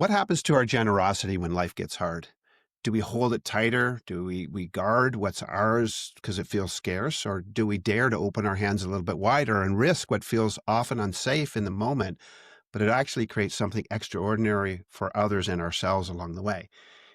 What happens to our generosity when life gets hard? Do we hold it tighter? Do we guard what's ours because it feels scarce? Or do we dare to open our hands a little bit wider and risk what feels often unsafe in the moment, but it actually creates something extraordinary for others and ourselves along the way?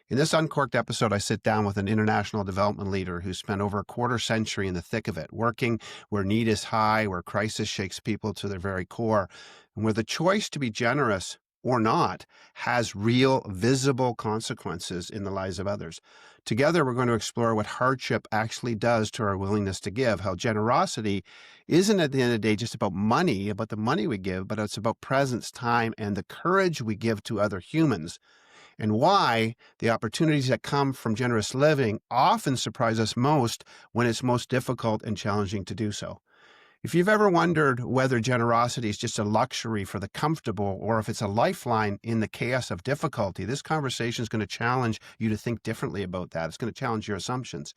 In this Uncorked episode, I sit down with an international development leader who spent over a quarter century in the thick of it, working where need is high, where crisis shakes people to their very core, and where the choice to be generous or not has real, visible consequences in the lives of others. Together, we're going to explore what hardship actually does to our willingness to give, how generosity isn't at the end of the day just about money, about the money we give, but it's about presence, time, and the courage we give to other humans, and why the opportunities that come from generous living often surprise us most when it's most difficult and challenging to do so. If you've ever wondered whether generosity is just a luxury for the comfortable or if it's a lifeline in the chaos of difficulty, this conversation is going to challenge you to think differently about that. It's going to challenge your assumptions.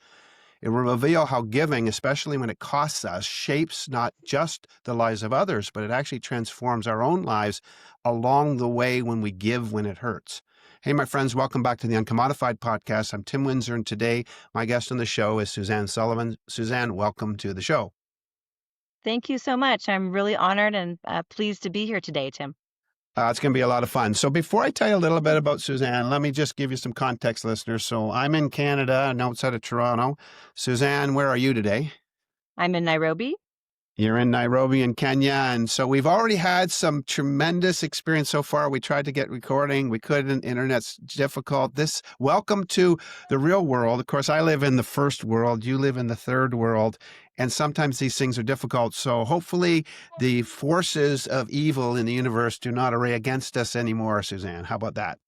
It will reveal how giving, especially when it costs us, shapes not just the lives of others, but it actually transforms our own lives along the way when we give when it hurts. Hey, my friends, welcome back to the Uncommodified podcast. I'm Tim Windsor, and today my guest on the show is Suzanne Sullivan. Suzanne, welcome to the show. Thank you so much. I'm really honored and pleased to be here today, Tim. It's going to be a lot of fun. So before I tell you a little bit about Suzanne, let me just give you some context, listeners. So I'm in Canada and outside of Toronto. Suzanne, where are you today? I'm in Nairobi. You're in Nairobi in Kenya. And so we've already had some tremendous experience so far. We tried to get recording. We couldn't. Internet's difficult. Welcome to the real world. Of course, I live in the first world. You live in the third world. And sometimes these things are difficult. So hopefully the forces of evil in the universe do not array against us anymore, Suzanne. How about that?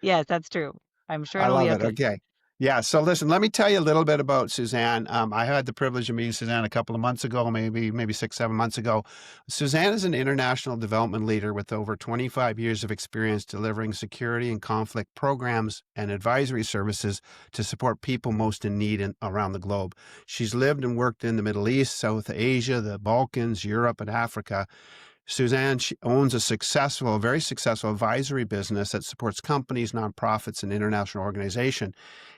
Yes, that's true. I'm sure I it'll be love it. okay. Okay. Yeah. So listen, let me tell you a little bit about Suzanne. I had the privilege of meeting Suzanne a couple of months ago, maybe 6, 7 months ago. Suzanne is an international development leader with over 25 years of experience delivering security and conflict programs and advisory services to support people most in need around the globe. She's lived and worked in the Middle East, South Asia, the Balkans, Europe, and Africa. Suzanne, she owns a very successful advisory business that supports companies, nonprofits, and international organizations.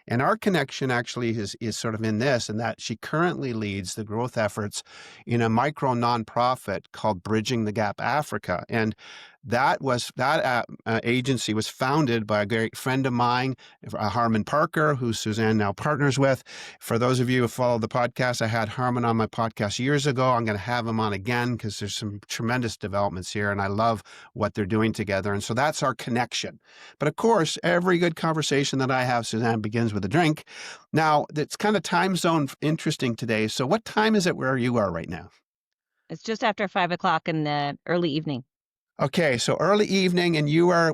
And our connection actually is sort of in this, and that she currently leads the growth efforts in a micro nonprofit called Bridging the Gap Africa. And that agency was founded by a great friend of mine, Harmon Parker, who Suzanne now partners with. For those of you who follow the podcast, I had Harmon on my podcast years ago. I'm going to have him on again because there's some tremendous developments here, and I love what they're doing together. And so that's our connection. But of course, every good conversation that I have, Suzanne, begins with a drink. Now, it's kind of time zone interesting today. So what time is it where you are right now? It's just after 5 o'clock in the early evening. Okay, so early evening, and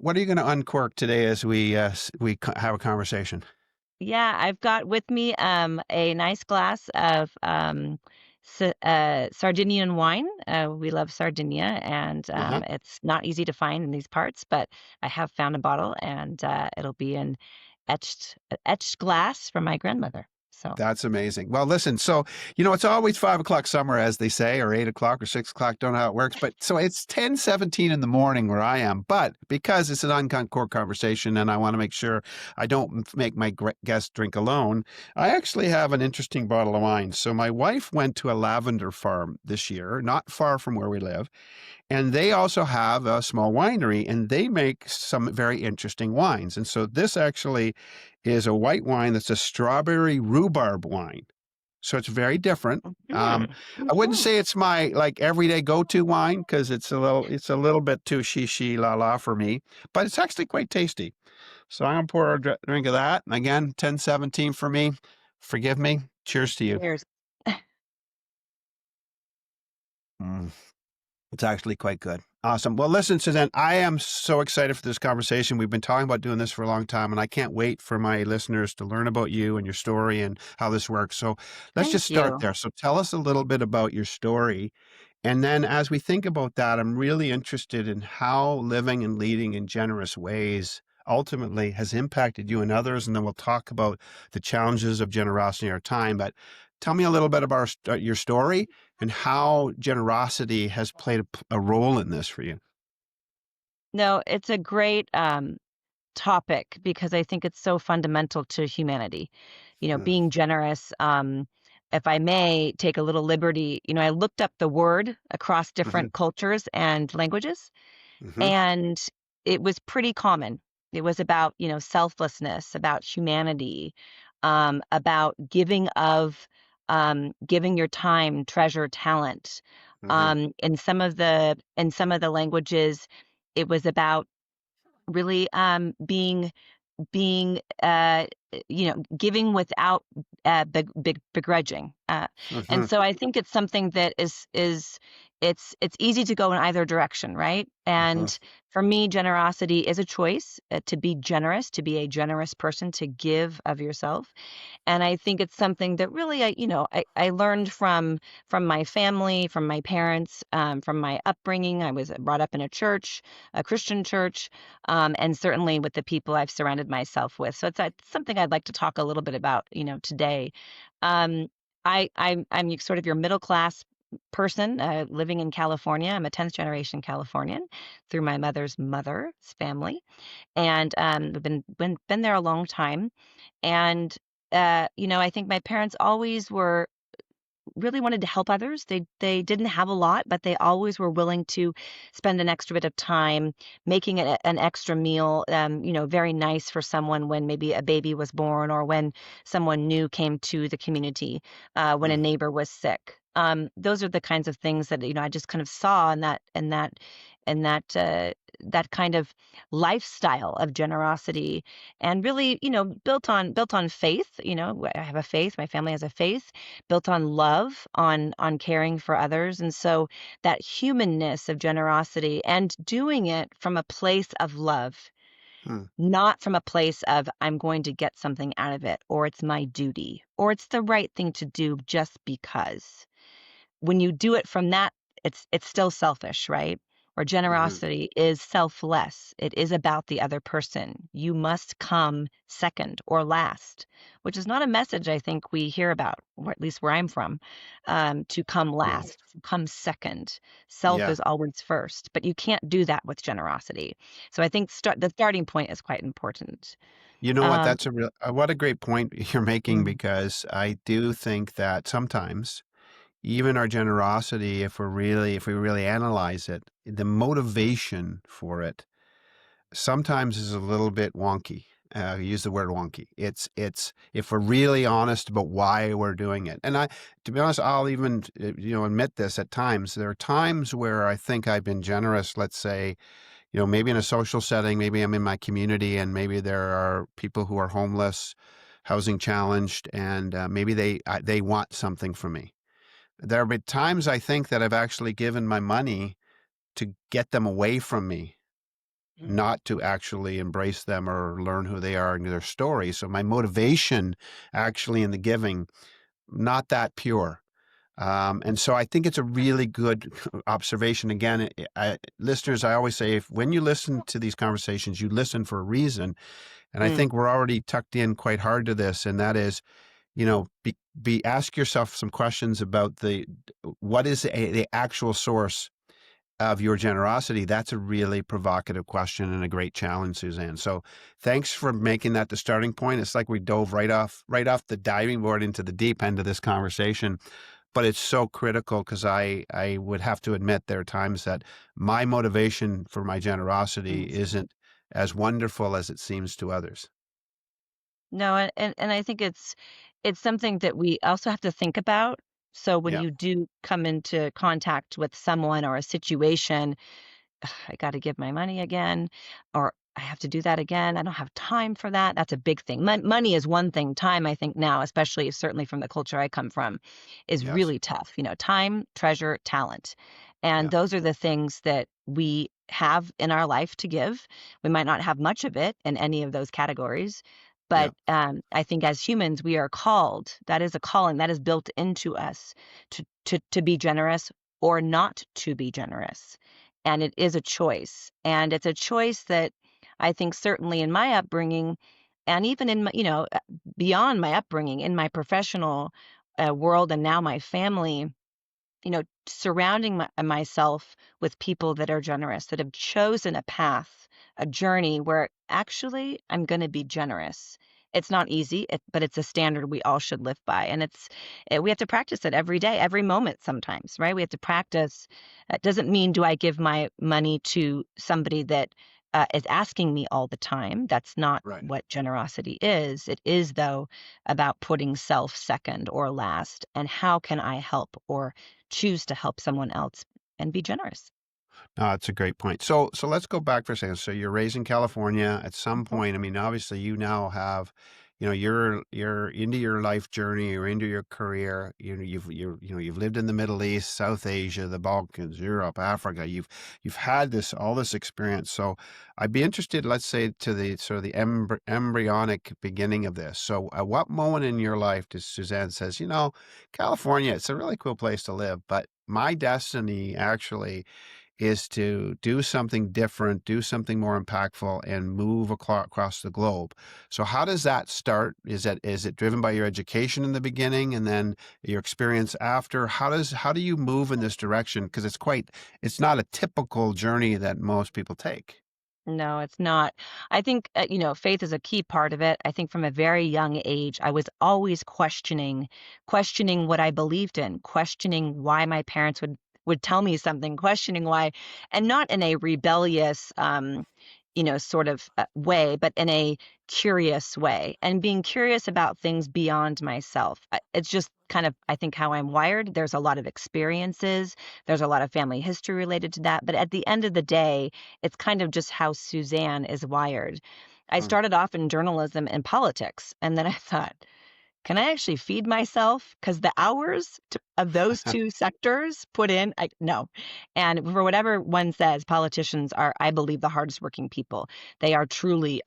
what are you going to uncork today as we have a conversation? Yeah, I've got with me a nice glass of Sardinian wine. We love Sardinia, and Uh-huh. it's not easy to find in these parts, but I have found a bottle, and it'll be an etched glass from my grandmother. So That's amazing. Well, listen, so, it's always 5 o'clock somewhere, as they say, or 8 o'clock or 6 o'clock. Don't know how it works. But so it's 10:17 in the morning where I am. But because it's an unconcord conversation and I want to make sure I don't make my guest drink alone, I actually have an interesting bottle of wine. So my wife went to a lavender farm this year, not far from where we live. And they also have a small winery, and they make some very interesting wines. And so this actually is a white wine that's a strawberry rhubarb wine. So it's very different. Mhm, I wouldn't mhm. say it's my like everyday go-to wine because it's a little bit too she la la for me, but it's actually quite tasty. So I'm gonna pour a drink of that. And again, 10:17 for me. Forgive me. Cheers to you. Cheers. Mm. It's actually quite good. Awesome. Well, listen, Suzanne, I am so excited for this conversation. We've been talking about doing this for a long time, and I can't wait for my listeners to learn about you and your story and how this works. So let's just Thank start you. there. So tell us a little bit about your story. And then as we think about that, I'm really interested in how living and leading in generous ways ultimately has impacted you and others. And then we'll talk about the challenges of generosity in our time. But tell me a little bit about your story and how generosity has played a role in this for you. No, it's a great topic because I think it's so fundamental to humanity. Mm, Being generous. If I may take a little liberty, I looked up the word across mhm, different cultures and languages, mhm, and it was pretty common. It was about, selflessness, about humanity, about giving your time, treasure, talent. mhm, In some of the languages, it was about really being giving without begrudging. And mhm, so I think it's something that is it's easy to go in either direction, right? mhm. And for me, generosity is a choice, to be generous, to be a generous person, to give of yourself. And I think it's something that really I learned from my family, from my parents, from my upbringing. I was brought up in a church, a Christian church, and certainly with the people I've surrounded myself with. So it's something I'd like to talk a little bit about, today. Um, I'm sort of your middle class person, living in California. I'm a 10th generation Californian through my mother's mother's family, and I've been there a long time. And I think my parents always were really wanted to help others. They didn't have a lot, but they always were willing to spend an extra bit of time making it an extra meal, very nice for someone when maybe a baby was born or when someone new came to the community, when a Mm. neighbor was sick. Those are the kinds of things that I just kind of saw in that kind of lifestyle of generosity, and really, built on faith. I have a faith. My family has a faith built on love, on caring for others. And so that humanness of generosity and doing it from a place of love, Mm. not from a place of I'm going to get something out of it, or it's my duty, or it's the right thing to do just because. When you do it from that, it's still selfish, right? Or Mhm. generosity is selfless. It is about the other person. You must come second or last, which is not a message I think we hear about, or at least where I'm from, to come No. last, come second. Self Yeah. is always first, but you can't do that with generosity. So I think the starting point is quite important. You know what? Um, That's a real what a great point you're making mm, because I do think that sometimes even our generosity, if we really analyze it, the motivation for it sometimes is a little bit wonky. Use the word wonky. It's if we're really honest about why we're doing it. And to be honest, I'll even admit this at times. There are times where I think I've been generous. Let's say, maybe in a social setting, maybe I'm in my community, and maybe there are people who are homeless, housing challenged, and maybe they want something from me. There have been times I think that I've actually given my money to get them away from me, mm, not to actually embrace them or learn who they are and their story. So my motivation actually in the giving, not that pure. And so I think it's a really good observation. Again, listeners, I always say, when you listen to these conversations, you listen for a reason. And I mm, think we're already tucked in quite hard to this, and that is, ask yourself some questions about what is the actual source of your generosity. That's a really provocative question and a great challenge, Suzanne. So thanks for making that the starting point. It's like we dove right off the diving board into the deep end of this conversation, but it's so critical because I would have to admit there are times that my motivation for my generosity mm. isn't as wonderful as it seems to others. No, and I think it's something that we also have to think about. So when Yeah. you do come into contact with someone or a situation, I got to give my money again, or I have to do that again. I don't have time for that. That's a big thing. Money is one thing. Time, I think now, especially certainly from the culture I come from, is Yes. really tough. Time, treasure, talent. And Yeah. those are the things that we have in our life to give. We might not have much of it in any of those categories. Yeah. But I think as humans, we are called. That is a calling that is built into us to be generous or not to be generous, and it is a choice. And it's a choice that I think certainly in my upbringing, and even in my, beyond my upbringing, in my professional world and now my family, surrounding myself with people that are generous, that have chosen a path, a journey where actually I'm going to be generous. It's not easy, but it's a standard we all should live by. And we have to practice it every day, every moment sometimes, right? We have to practice. It doesn't mean do I give my money to somebody that is asking me all the time. That's not Right. what generosity is. It is, though, about putting self second or last. And how can I help or choose to help someone else and be generous? No, that's a great point. So let's go back for a second. So you're raised in California. At some Mhm. point, I mean, obviously, you now have, you're into your life journey, you're into your career. You've lived in the Middle East, South Asia, the Balkans, Europe, Africa. You've had all this experience. So I'd be interested, let's say, to the sort of the embryonic beginning of this. So at what moment in your life does Suzanne says, California, it's a really cool place to live, but my destiny actually is to do something different, do something more impactful, and move across the globe. So how does that start? Is it driven by your education in the beginning and then your experience after? How do you move in this direction? Because it's not a typical journey that most people take. No, it's not. I think, faith is a key part of it. I think from a very young age, I was always questioning what I believed in, questioning why my parents would tell me something, questioning why, and not in a rebellious, sort of way, but in a curious way, and being curious about things beyond myself. It's just kind of, I think, how I'm wired. There's a lot of experiences, there's a lot of family history related to that. But at the end of the day, it's kind of just how Suzanne is wired. I Mm. started off in journalism and politics, and then I thought, can I actually feed myself? Because the hours of those two sectors put in, no. And for whatever one says, politicians are, I believe, the hardest working people. They are truly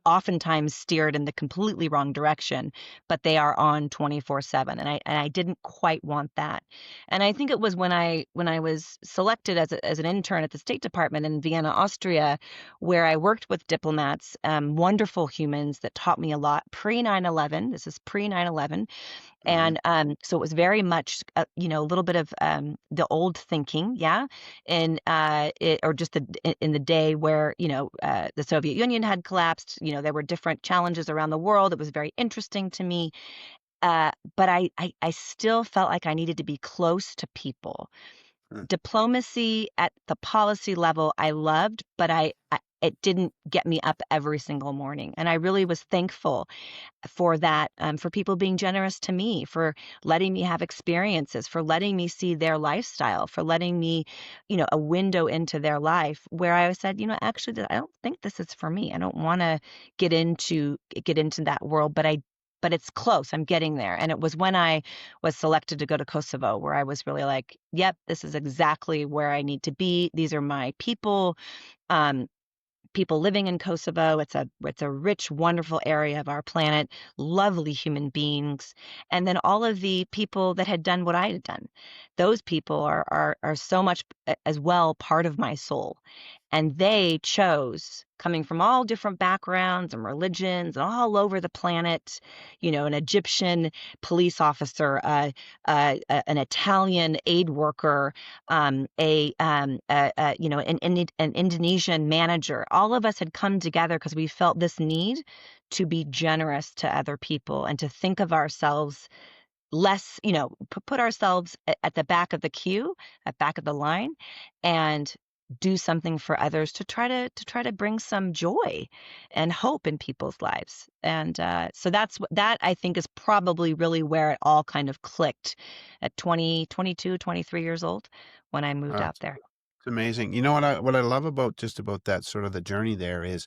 oftentimes steered in the completely wrong direction, but they are on 24/7. And I didn't quite want that. And I think it was when I was selected as an intern at the State Department in Vienna, Austria, where I worked with diplomats, wonderful humans that taught me a lot pre 9/11. This is pre 9/11. Mhm. And so it was very much, a little bit of the old thinking, yeah, or just in the day where the Soviet Union had collapsed. There were different challenges around the world. It was very interesting to me, but I still felt like I needed to be close to people. Mm. Diplomacy at the policy level, I loved, but it didn't get me up every single morning. And I really was thankful for that, for people being generous to me, for letting me have experiences, for letting me see their lifestyle, for letting me, a window into their life where I said, actually, I don't think this is for me. I don't want to get into that world, but it's close. I'm getting there. And it was when I was selected to go to Kosovo where I was really like, yep, this is exactly where I need to be. These are my people. Um, People living in Kosovo. It's a rich, wonderful area of our planet, lovely human beings, and then all of the people that had done what I had done. Those people are so much as well part of my soul, and they chose, coming from all different backgrounds and religions and all over the planet, an Egyptian police officer, an Italian aid worker, an Indonesian manager. All of us had come together because we felt this need to be generous to other people and to think of ourselves less, put ourselves at the back of the queue, at back of the line, and do something for others to try to bring some joy and hope in people's lives. And so that I think is probably really where it all kind of clicked at 20, 22, 23 years old when I moved out It's there. amazing. You know what I love about that sort of the journey there is,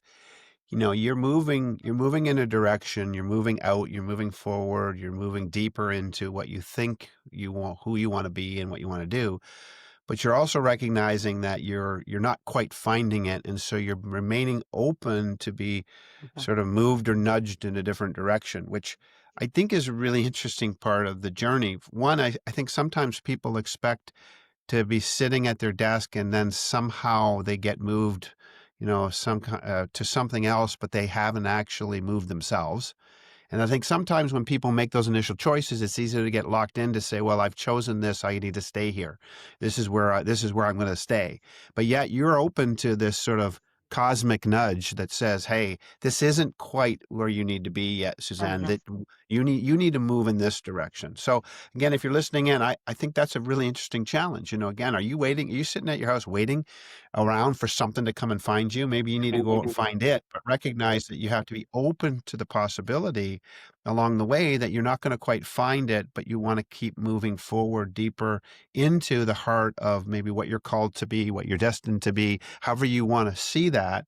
you're moving in a direction, you're moving out, you're moving forward, you're moving deeper into what you think you want, who you want to be and what you want to do. But you're also recognizing that you're not quite finding it. And so you're remaining open to be Mhm. sort of moved or nudged in a different direction, which I think is a really interesting part of the journey. One, I think sometimes people expect to be sitting at their desk and then somehow they get moved, to something else, but they haven't actually moved themselves. And I think sometimes when people make those initial choices, it's easier to get locked in to say, well, I've chosen this. I need to stay here. This is where I'm going to stay. But yet you're open to this sort of cosmic nudge that says, hey, this isn't quite where you need to be yet, Suzanne, Mhm. that you need to move in this direction. So again, if you're listening in, I think that's a really interesting challenge. Again, are you sitting at your house waiting around for something to come and find you? Maybe you need to go out and find it, but recognize that you have to be open to the possibility along the way that you're not going to quite find it, but you want to keep moving forward deeper into the heart of maybe what you're called to be, what you're destined to be, however you want to see that.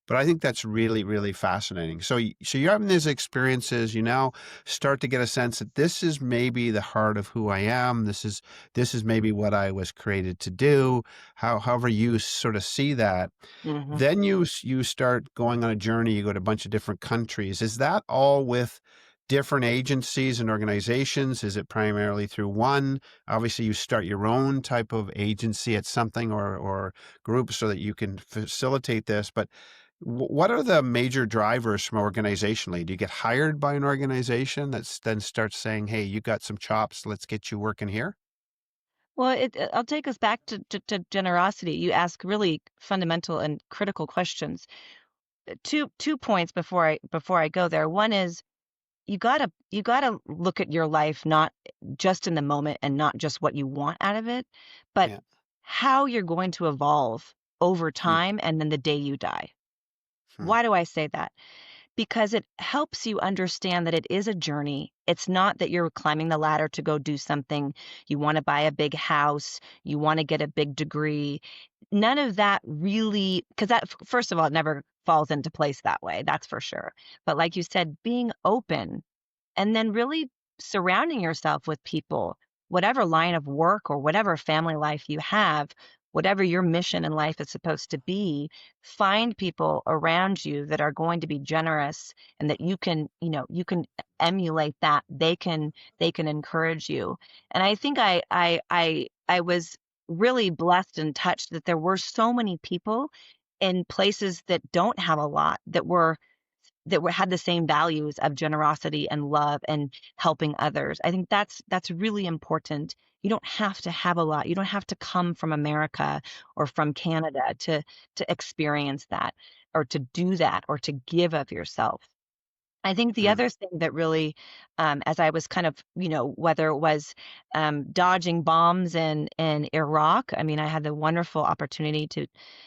But I think that's really, really fascinating. So you're having these experiences. You now start to get a sense that this is maybe the heart of who I am. This is maybe what I was created to do. However you sort of see that, Mhm. then you start going on a journey. You go to a bunch of different countries. Is that all with different agencies and organizations? Is it primarily through one? Obviously, you start your own type of agency at something or group so that you can facilitate this. But what are the major drivers from organizationally? Do you get hired by an organization that then starts saying, "Hey, you got some chops. Let's get you working here"? Well, I'll take us back to generosity. You ask really fundamental and critical questions. Two points before I go there. One is you gotta look at your life not just in the moment and not just what you want out of it, but Yeah. how you're going to evolve over Hmm. time and then the day you die. Hmm. Why do I say that? Because it helps you understand that it is a journey. It's not that you're climbing the ladder to go do something. You want to buy a big house, you want to get a big degree. None of that really, because that, first of all, it never falls into place that way. That's for sure. But like you said, being open and then really surrounding yourself with people, whatever line of work or whatever family life you have, whatever your mission in life is supposed to be, find people around you that are going to be generous and that you can emulate that. They can encourage you. And I think I was really blessed and touched that there were so many people in places that don't have a lot had the same values of generosity and love and helping others. I think that's really important. You don't have to have a lot. You don't have to come from America or from Canada to experience that or to do that or to give of yourself. I think the Hmm. other thing that really, as I was kind of, whether it was dodging bombs in Iraq. I mean, I had the wonderful opportunity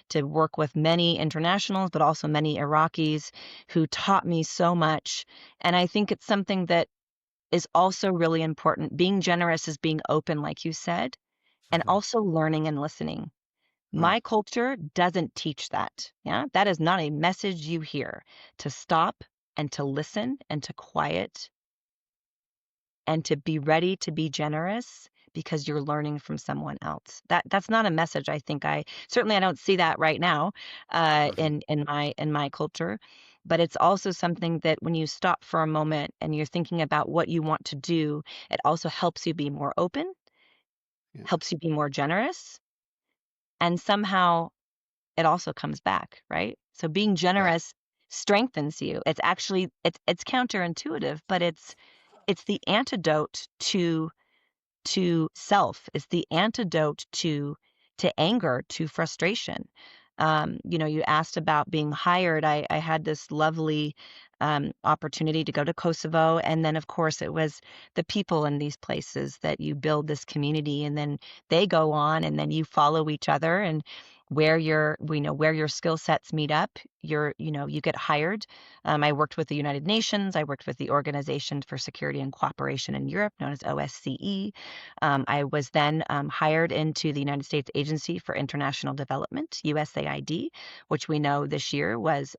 to work with many internationals, but also many Iraqis who taught me so much. And I think it's something that is also really important. Being generous is being open, like you said, and Hmm. also learning and listening. Hmm. My culture doesn't teach that. Yeah. That is not a message you hear to stop and to listen and to quiet and to be ready to be generous because you're learning from someone else. That's not a message I think I don't see that right now Hmm. in my culture, but it's also something that when you stop for a moment and you're thinking about what you want to do, it also helps you be more open, Yeah. helps you be more generous, and somehow it also comes back, right? So being Yeah. generous strengthens you. It's actually it's counterintuitive, but it's the antidote to self. It's the antidote to anger, to frustration. You asked about being hired. I had this lovely opportunity to go to Kosovo, and then of course it was the people in these places that you build this community, and then they go on, and then you follow each other, and where your skill sets meet up, you get hired. I worked with the United Nations. I worked with the Organization for Security and Cooperation in Europe, known as OSCE. I was then hired into the United States Agency for International Development, USAID, which we know this year was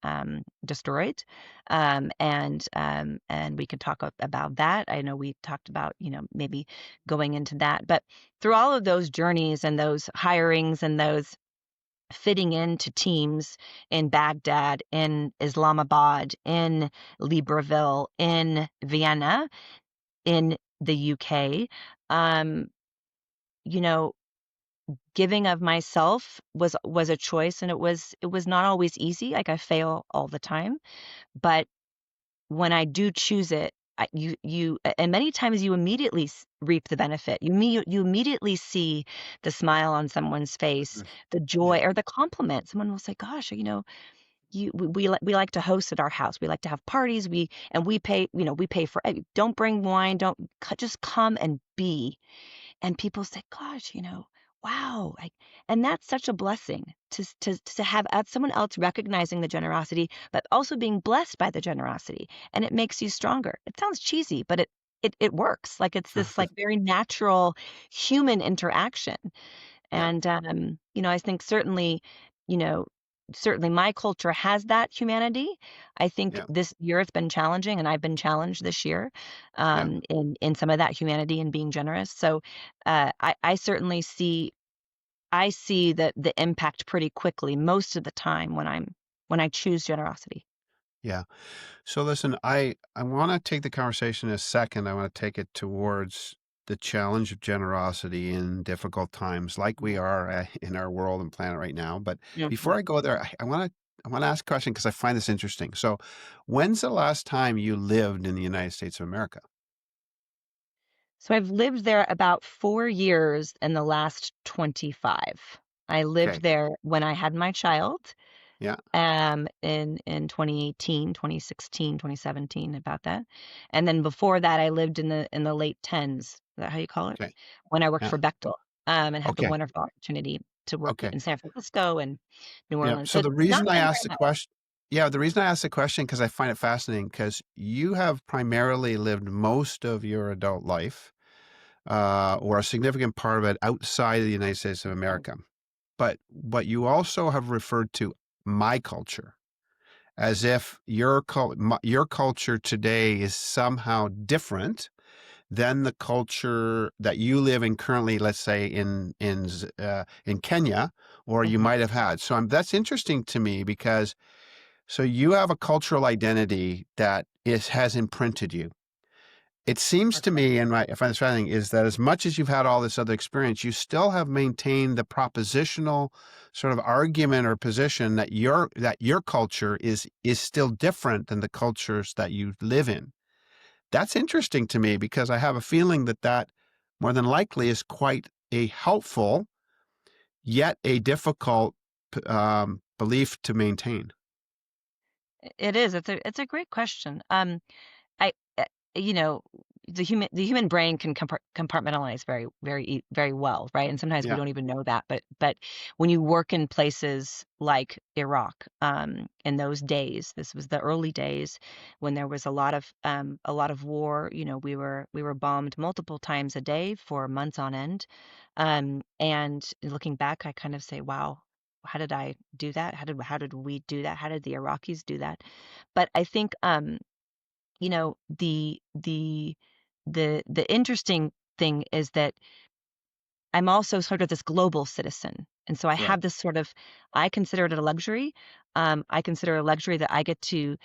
destroyed. And we can talk about that. I know we talked about maybe going into that, but through all of those journeys and those hirings and those fitting into teams in Baghdad, in Islamabad, in Libreville, in Vienna, in the UK, um, you know, giving of myself was a choice, and it was not always easy. Like I fail all the time, but when I do choose it, and many times you immediately reap the benefit. You immediately see the smile on someone's face, Mhm. the Yeah. joy or the compliment. Someone will say, "Gosh, we like to host at our house. We like to have parties. We pay, we pay for it. Don't bring wine. Don't just come and be." And people say, "Gosh, wow." And that's such a blessing to have someone else recognizing the generosity, but also being blessed by the generosity. And it makes you stronger. It sounds cheesy, but it works. Like it's this like very natural human interaction. Yeah. And I think you know, certainly my culture has that humanity. I think Yeah. this year it's been challenging, and I've been challenged this year Yeah. in some of that humanity and being generous. So I certainly see the impact pretty quickly most of the time when I choose generosity. Yeah. So listen, I want to take the conversation in a second. I want to take it towards the challenge of generosity in difficult times, like we are in our world and planet right now. But before Mhm. I go there, I want to ask a question because I find this interesting. So, when's the last time you lived in the United States of America? So I've lived there about 4 years in the last 25. I lived Okay. there when I had my child. Yeah. In 2018, 2016, 2017, about that. And then before that, I lived in the late 10s. Is that how you call it? Okay. When I worked Yeah. for Bechtel, and had the Okay. wonderful opportunity to work Okay. in San Francisco and New Yeah. Orleans. So So the not reason I been asked very the much. question, yeah, the reason I asked the question because I find it fascinating because you have primarily lived most of your adult life or a significant part of it outside of the United States of America. But you also have referred to my culture as if your culture today is somehow different than the culture that you live in currently. Let's say in Kenya, or you Mhm. might have had. So that's interesting to me because so you have a cultural identity that has imprinted you. It seems to me, and my if I'm understanding, is that as much as you've had all this other experience, you still have maintained the propositional sort of argument or position that your culture is still different than the cultures that you live in. That's interesting to me because I have a feeling that more than likely is quite a helpful yet a difficult belief to maintain. It is. It's a great question. I you know, the human brain can compartmentalize very well, right? And sometimes we Yeah. don't even know that, but when you work in places like Iraq, in those days, this was the early days when there was a lot of war. We were bombed multiple times a day for months on end. And looking back, I kind of say, wow, how did I do that? How did we do that? How did the Iraqis do that? But I think the interesting thing is that I'm also sort of this global citizen. And so I Right. have this sort of, I consider it a luxury. I consider it a luxury that I get to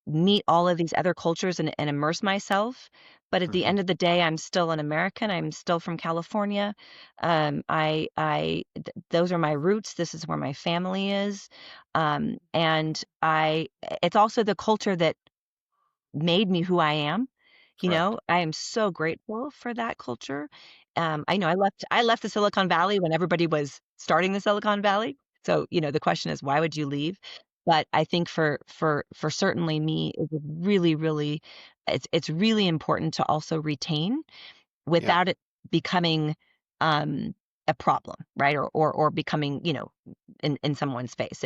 meet all of these other cultures and immerse myself. But at the Hmm. end of the day, I'm still an American. I'm still from California. Those are my roots. This is where my family is. And it's also the culture that made me who I am. Correct. I am so grateful for that culture. I know I left the Silicon Valley when everybody was starting the Silicon Valley. So, the question is, why would you leave? But I think for certainly me, it's really important to also retain Yeah. without it becoming um a problem, right? Or becoming, in someone's face.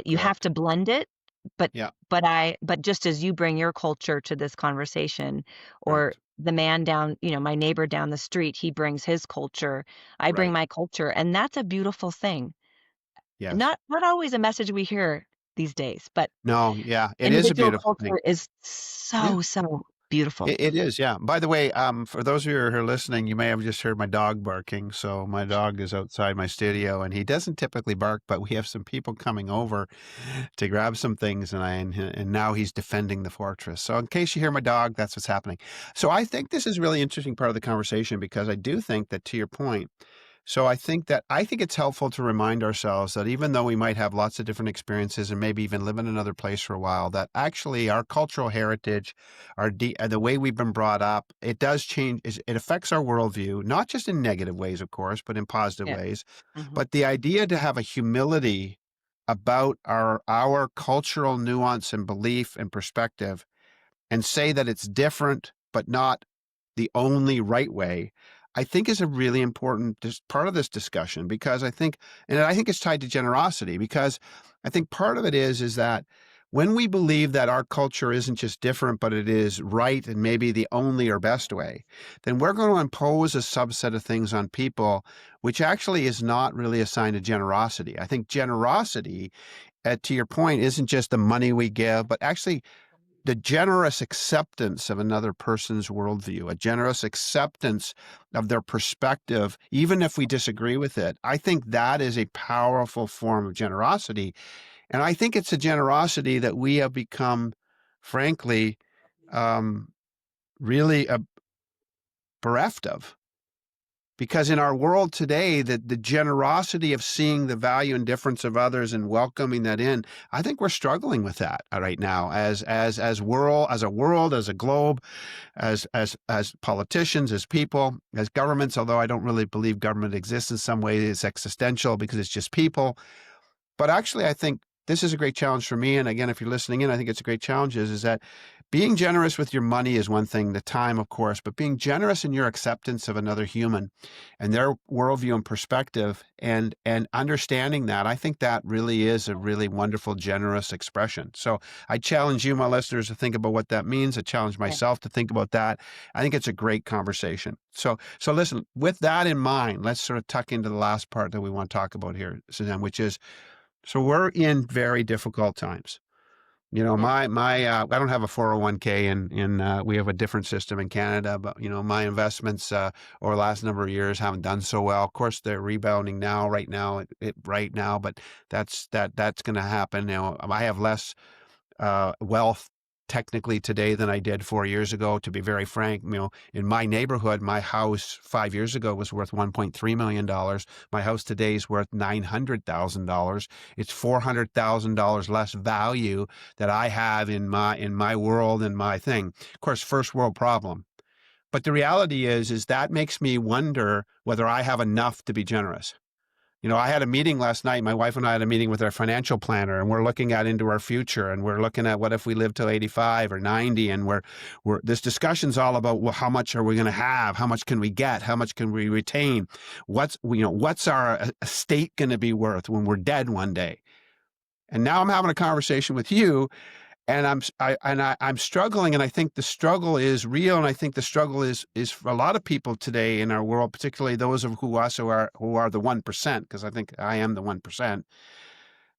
You have Correct. to blend it, but Yeah. but just as you bring your culture to this conversation, or Right. the man down, my neighbor down the street, he brings his culture, I bring Right. my culture, and that's a beautiful thing. Yes. Not always a message we hear these days, but No, yeah, it is a individual beautiful thing. culture is Yeah, so beautiful. it is, yeah. By the way, for those of you who are listening, you may have just heard my dog barking. So my dog is outside my studio, and he doesn't typically bark, but we have some people coming over to grab some things, and now he's defending the fortress. So in case you hear my dog, that's what's happening. So I think this is a really interesting part of the conversation because I do think that, to your point, So I think it's helpful to remind ourselves that even though we might have lots of different experiences and maybe even live in another place for a while, that actually our cultural heritage, the way we've been brought up, it does change. It affects our worldview, not just in negative ways, of course, but in positive Yeah. ways. Hmm. But the idea to have a humility about our cultural nuance and belief and perspective, and say that it's different, but not the only right way, I think is a really important part of this discussion because I think it's tied to generosity because I think part of it is that when we believe that our culture isn't just different, but it is right and maybe the only or best way, then we're going to impose a subset of things on people, which actually is not really a sign of generosity. I think generosity, to your point, isn't just the money we give, but actually the generous acceptance of another person's worldview, a generous acceptance of their perspective, even if we disagree with it. I think that is a powerful form of generosity. And I think it's a generosity that we have become, frankly, um, really bereft of. Because in our world today, the generosity of seeing the value and difference of others and welcoming that in, I think we're struggling with that right now as a world, as a globe, as politicians, as people, as governments. Although I don't really believe government exists in some way, it's existential because it's just people. But actually, I think this is a great challenge for me. And again, if you're listening in, I think it's a great challenge is that being generous with your money is one thing, the time, of course, but being generous in your acceptance of another human and their worldview and perspective and understanding that, I think that really is a really wonderful, generous expression. So I challenge you, my listeners, to think about what that means. I challenge Yeah. myself to think about that. I think it's a great conversation. So listen, with that in mind, let's sort of tuck into the last part that we want to talk about here, Suzanne, which is so we're in very difficult times. You know, Yeah. I don't have a 401k in we have a different system in Canada, but my investments over the last number of years haven't done so well. Of course, they're rebounding now, right now, but that's going to happen. I have less wealth technically today than I did 4 years ago. To be very frank, in my neighborhood, my house 5 years ago was worth $1.3 million. My house today is worth $900,000. It's $400,000 less value that I have in my world and my thing. Of course, first world problem. But the reality is that makes me wonder whether I have enough to be generous. I had a meeting last night. My wife and I had a meeting with our financial planner, and we're looking at into our future, and we're looking at what if we live till 85 or 90, and this discussion's all about, well, how much are we going to have? How much can we get? How much can we retain? What's our estate going to be worth when we're dead one day? And now I'm having a conversation with you, and I'm struggling, and I think the struggle is real, and I think the struggle is for a lot of people today in our world, particularly those of us who are the 1%, because I think I am the 1%.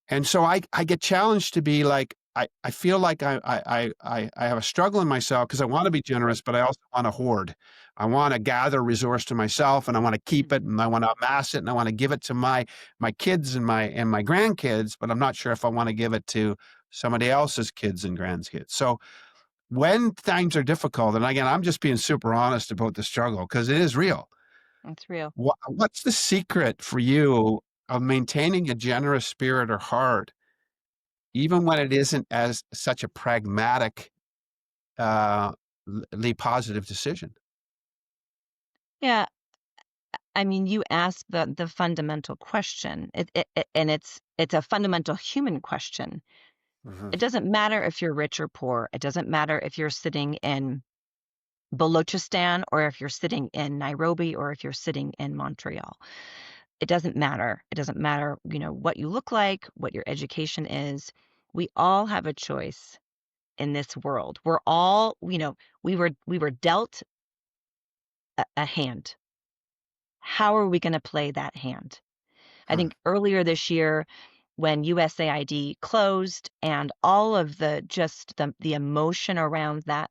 And so I get challenged to be like I feel like I have a struggle in myself because I want to be generous, but I also want to hoard. I want to gather resource to myself, and I want to keep it, Mhm. and I want to amass it, and I want to give it to my kids and my grandkids, but I'm not sure if I want to give it to somebody else's kids and grandkids. So when times are difficult, and again, I'm just being super honest about the struggle because it is real. That's real. What's the secret for you of maintaining a generous spirit or heart, even when it isn't as such a pragmatic, uh, positive decision? Yeah. I mean, you asked the fundamental question, and it's a fundamental human question. Mhm. It doesn't matter if you're rich or poor. It doesn't matter if you're sitting in Balochistan or if you're sitting in Nairobi or if you're sitting in Montreal. It doesn't matter. It doesn't matter, what you look like, what your education is. We all have a choice in this world. We're all, we were dealt a hand. How are we going to play that hand? I Hmm. think earlier this year when USAID closed and all of the emotion around that,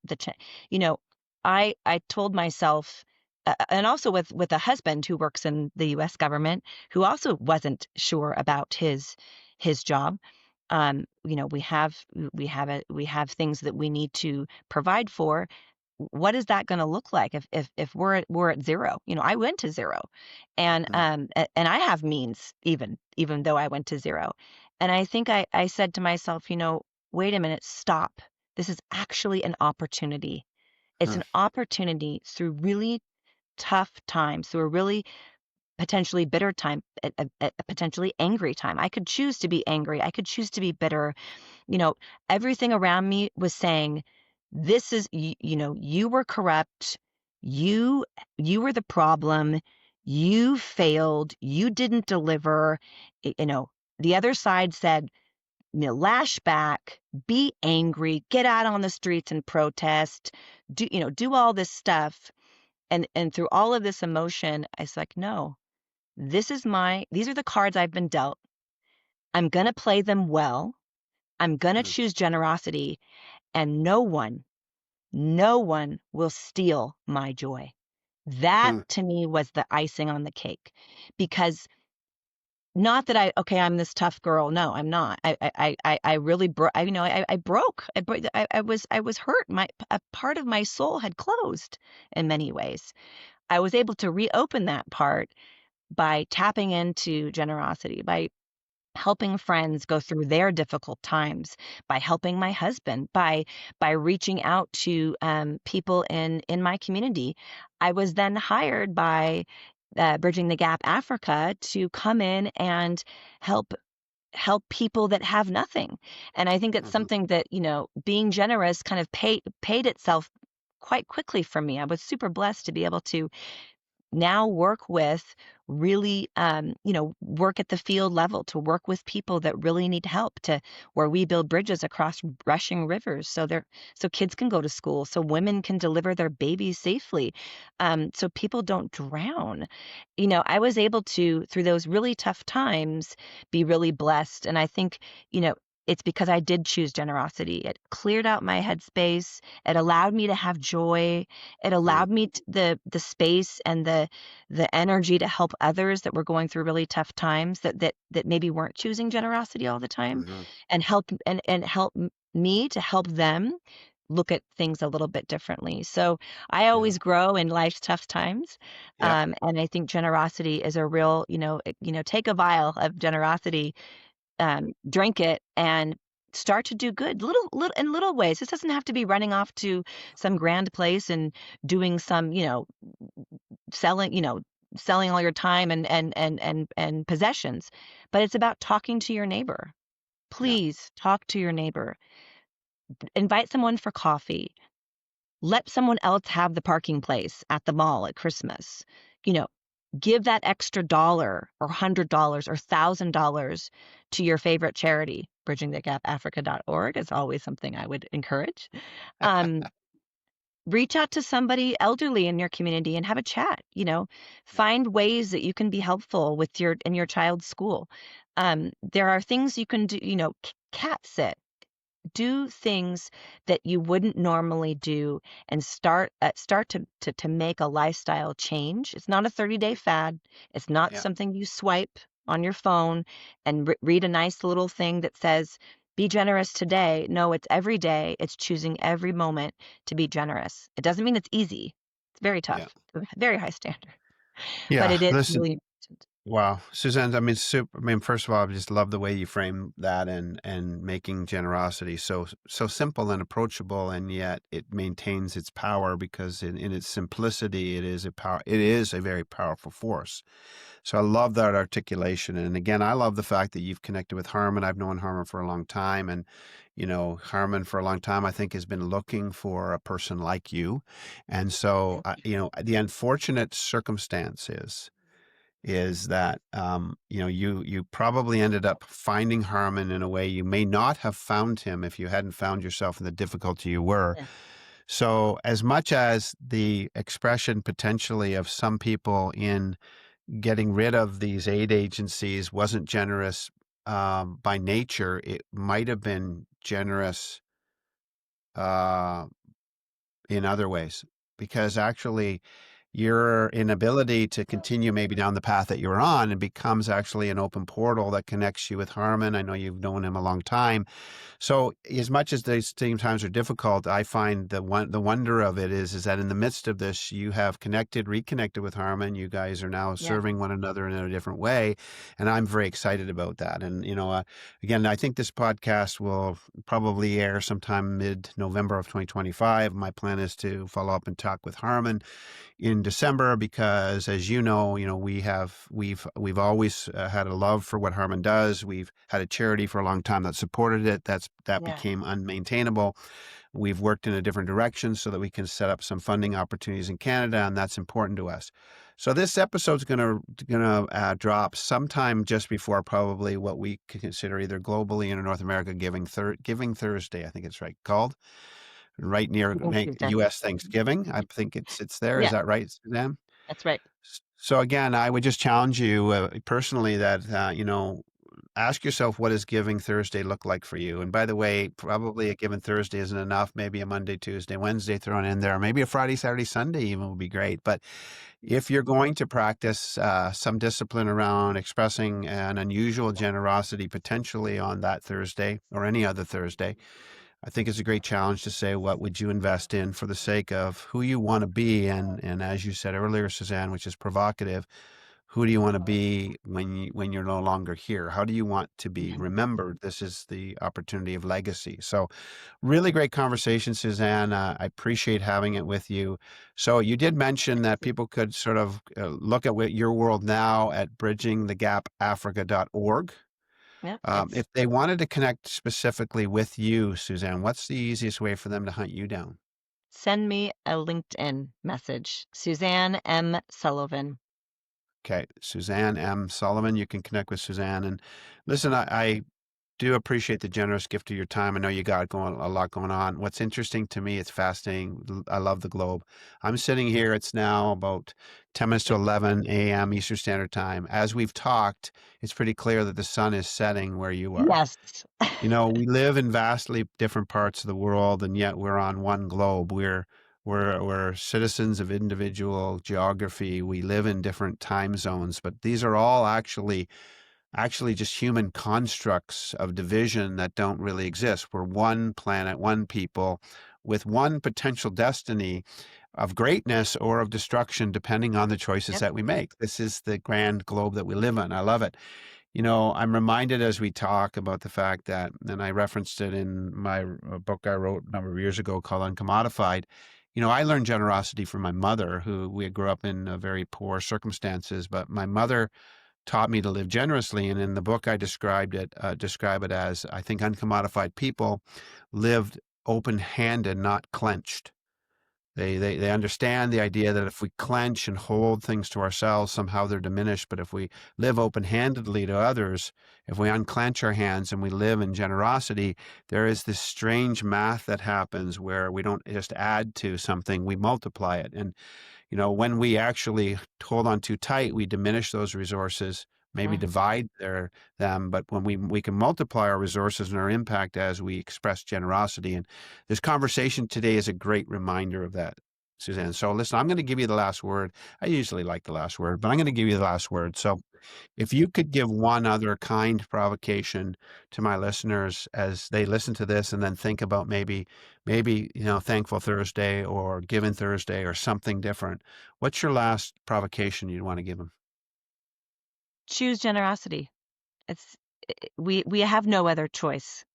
you know, I told myself, and also with a husband who works in the US government who also wasn't sure about his job. We have things that we need to provide for. what is that going to look like if we're at zero? I went to zero, and Mm, and I have means, even though I went to zero. And I think I said to myself, wait a minute, stop. This is actually an opportunity. It's mm, an opportunity through really tough times, through a really potentially bitter time, a potentially angry time. I could choose to be angry. I could choose to be bitter. you know, Everything around me was saying, this is, you were corrupt. You, you were the problem. You failed. You didn't deliver. Y- You know, the other side said, lash back, be angry, get out on the streets and protest, do all this stuff. And through all of this emotion, I was like, no, these are the cards I've been dealt. I'm going to play them well. I'm going to mm, choose generosity, and no one will steal my joy. That mm, to me was the icing on the cake, because not that okay, I'm this tough girl. No, I'm not. I really broke. I broke. I was hurt. A part of my soul had closed in many ways. I was able to reopen that part by tapping into generosity, by helping friends go through their difficult times, by helping my husband, by reaching out to people in my community. I was then hired by Bridging the Gap Africa to come in and help people that have nothing. And I think it's mhm, something that, being generous kind of paid itself quite quickly for me. I was super blessed to be able to now work with really, work at the field level, to work with people that really need help, to where we build bridges across rushing rivers, so kids can go to school, so women can deliver their babies safely, so people don't drown. I was able to, through those really tough times, be really blessed. And I think, it's because I did choose generosity. It cleared out my headspace. It allowed me to have joy. It mm, allowed me the space and the energy to help others that were going through really tough times, that maybe weren't choosing generosity all the time, mhm. and help me to help them look at things a little bit differently. So I Yeah, always grow in life's tough times, yeah, and I think generosity is a real, take a vial of generosity, drink it, and start to do good, little in little ways. This doesn't have to be running off to some grand place and doing some, selling, selling all your time and possessions, but it's about talking to your neighbor. yeah, Please talk to your neighbor. Invite someone for coffee. Let someone else have the parking place at the mall at Christmas. You know, Give that extra dollar or $100 or $1,000 to your favorite charity. BridgingTheGapAfrica.org is always something I would encourage. Um, Reach out to somebody elderly in your community and have a chat. yeah, Find ways that you can be helpful with your child's school. There are things you can do. Cat sit. Do things that you wouldn't normally do, and start to make a lifestyle change. It's not a 30-day fad. It's not yeah, something you swipe on your phone and read a nice little thing that says, be generous today. No, it's every day. It's choosing every moment to be generous. It doesn't mean it's easy. It's very yeah. tough, a very high standard, but Yeah, it is listen, really important. wow, Suzanne, I mean, first of all, I just love the way you frame that, and making generosity so simple and approachable, and yet it maintains its power, because in its simplicity, it is a very powerful force. So I love that articulation. And again, I love the fact that you've connected with Harmon. I've known Harmon for a long time, and Harmon for a long time, I think, has been looking for a person like you. And so, the unfortunate circumstance is that you probably ended up finding Harmon in a way you may not have found him if you hadn't found yourself in the difficulty you were. Yeah. So as much as the expression potentially of some people in getting rid of these aid agencies wasn't generous by nature, it might have been generous uh, in other ways, because actually, your inability to continue maybe down the path that you're on, and becomes actually an open portal that connects you with Harmon. I know you've known him a long time. So as much as these same times are difficult, I find the wonder of it is that in the midst of this, you have reconnected with Harmon. You guys are now Yeah. serving one another in a different way, and I'm very excited about that. And again, I think this podcast will probably air sometime mid-November of 2025. My plan is to follow up and talk with Harmon in December because, as we've always had a love for what Harmon does. We've had a charity for a long time that supported it. That Yeah. became unmaintainable. We've worked in a different direction so that we can set up some funding opportunities in Canada, and that's important to us. So this episode's gonna drop sometime just before probably what we could consider either globally and in North America Giving Thursday, I think it's called, right near Giving Tuesday. U.S. Thanksgiving. I think it's there. Is Yeah, that right, Suzanne? that's right. So again, I would just challenge you personally that ask yourself, what does Giving Thursday look like for you? And by the way, probably a Giving Thursday isn't enough. Maybe a Monday, Tuesday, Wednesday thrown in there. Maybe a Friday, Saturday, Sunday even would be great. But if you're going to practice some discipline around expressing an unusual generosity potentially on that Thursday or any other Thursday, I think it's a great challenge to say, what would you invest in for the sake of who you want to be? And as you said earlier, Suzanne, which is provocative, who do you want to be when you're no longer here? How do you want to be Mhm. remembered? This is the opportunity of legacy. So really great conversation, Suzanne. I appreciate having it with you. So you did mention that people could sort of look at your world now at bridgingthegapafrica.org. Yeah, If it's they wanted to connect specifically with you, Suzanne, what's the easiest way for them to hunt you down? send me a LinkedIn message. Suzanne M. Sullivan. Okay, Suzanne M. Sullivan. You can connect with Suzanne. And listen, I do appreciate the generous gift of your time. I know you got a lot going on. What's interesting to me, it's fascinating. I love the globe. I'm sitting here. It's now about 10 minutes to 11 a.m. Eastern Standard Time. As we've talked, it's pretty clear that the sun is setting where you are. Yes. We live in vastly different parts of the world, and yet we're on one globe. We're citizens of individual geography. We live in different time zones, but these are all actually just human constructs of division that don't really exist. We're one planet, one people, with one potential destiny of greatness or of destruction, depending on the choices Yep. that we make. This is the grand globe that we live in. I love it. I'm reminded as we talk about the fact that, and I referenced it in my book I wrote a number of years ago called Uncommodified. I learned generosity from my mother, who we grew up in very poor circumstances, but my mother taught me to live generously. And in the book, I describe it as, I think, uncommodified people lived open-handed, not clenched. They understand the idea that if we clench and hold things to ourselves, somehow they're diminished. But if we live open-handedly to others, if we unclench our hands and we live in generosity, there is this strange math that happens where we don't just add to something, we multiply it. And when we actually hold on too tight, we diminish those resources, maybe Mhm. divide them. But when we can multiply our resources and our impact as we express generosity. And this conversation today is a great reminder of that, Suzanne. So listen, I'm going to give you the last word. I usually like the last word, but I'm going to give you the last word. So if you could give one other kind provocation to my listeners as they listen to this and then think about maybe, Thankful Thursday or Giving Thursday or something different, what's your last provocation you'd want to give them? Choose generosity. It's we have no other choice.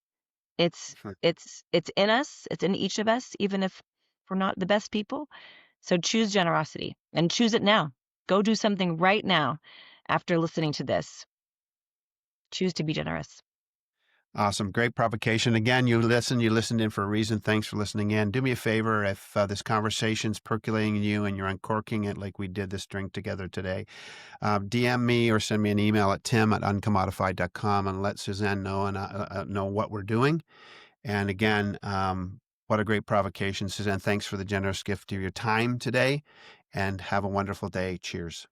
It's in us. It's in each of us, even if we're not the best people. So choose generosity and choose it now. Go do something right now after listening to this. Choose to be generous. Awesome. Great provocation. Again, you listened in for a reason. Thanks for listening in. Do me a favor, if this conversation's percolating in you and you're uncorking it like we did this drink together today, DM me or send me an email at tim@uncommodified.com and let Suzanne know and know what we're doing. And again, what a great provocation. Suzanne, thanks for the generous gift of your time today, and have a wonderful day. Cheers.